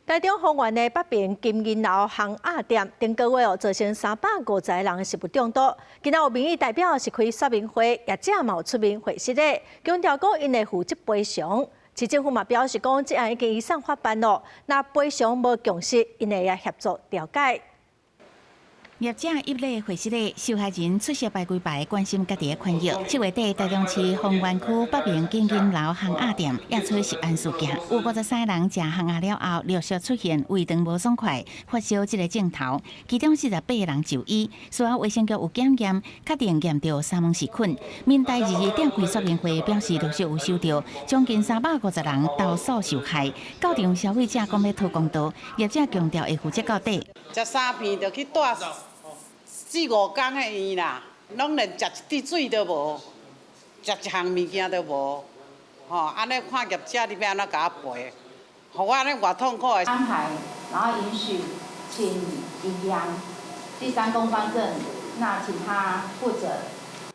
台中丰原的北平金银楼hàng鸭店，顶个月造成350个人食物中毒。今仔有民意代表是开说明会，业者嘛有出面回释的，强调讲因会负责赔偿。市政府嘛表示讲，这案已经移送法办咯，若赔偿无共识，因会也协助调解。 业者一类回释咧，受害人出席排几排，关心家己的权益。7月底，台中市丰原区北平金银楼hàng鸭店也出食案事件，有53人食hàng鸭了后，陆续出现胃肠无爽快、发烧这个症头，其中48人就医。随后卫生局有检验，确定验到沙门氏菌。民代22点开说明会表示，陆续有收到将近350人投诉受害。到场消费者讲要讨公道，业者强调会负责到底。食3片就去带。 4、5天的院啦，拢连食一滴水都无，食一项物件都无，安尼看业者你要安怎甲我赔？互我安尼偌痛苦的。安排，然后允许请营养第3公方证，那请他负责。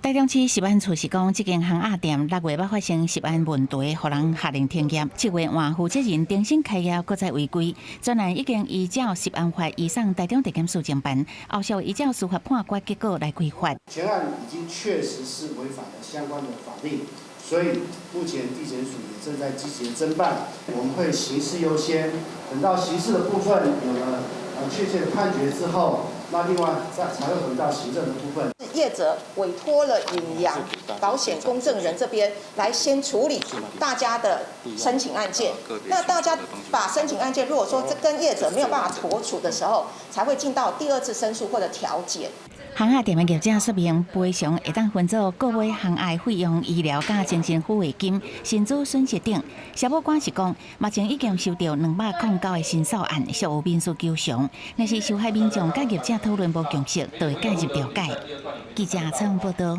台中市食安处是讲，这间hàng鸭店6月要发生食安问题，互人下令停业。7月换负责人重新开业，搁再违规。专案已经依照食安法移送台中地检署侦办，后续依照司法判决结果来规范。全案已经确实是违反了相关的法令，所以目前地检署也正在积极的侦办。我们会刑事优先，等到刑事的部分有了确切的判决之后。 那另外才会回到行政的部分。业者委托了允阳保险公证人这边来先处理大家的申请案件。那大家把申请案件，如果说这跟业者没有办法妥处的时候，才会进到第2次申诉或者调解。 hàng鸭店的业者说明，赔偿会当分做购买hàng鸭费用、医疗加精神抚慰金、薪资损失等。消保官是讲，目前已经收到209个申诉案，属有民事求偿。若是受害民众甲业者讨论无共识，就会介入调解。记者采访报道。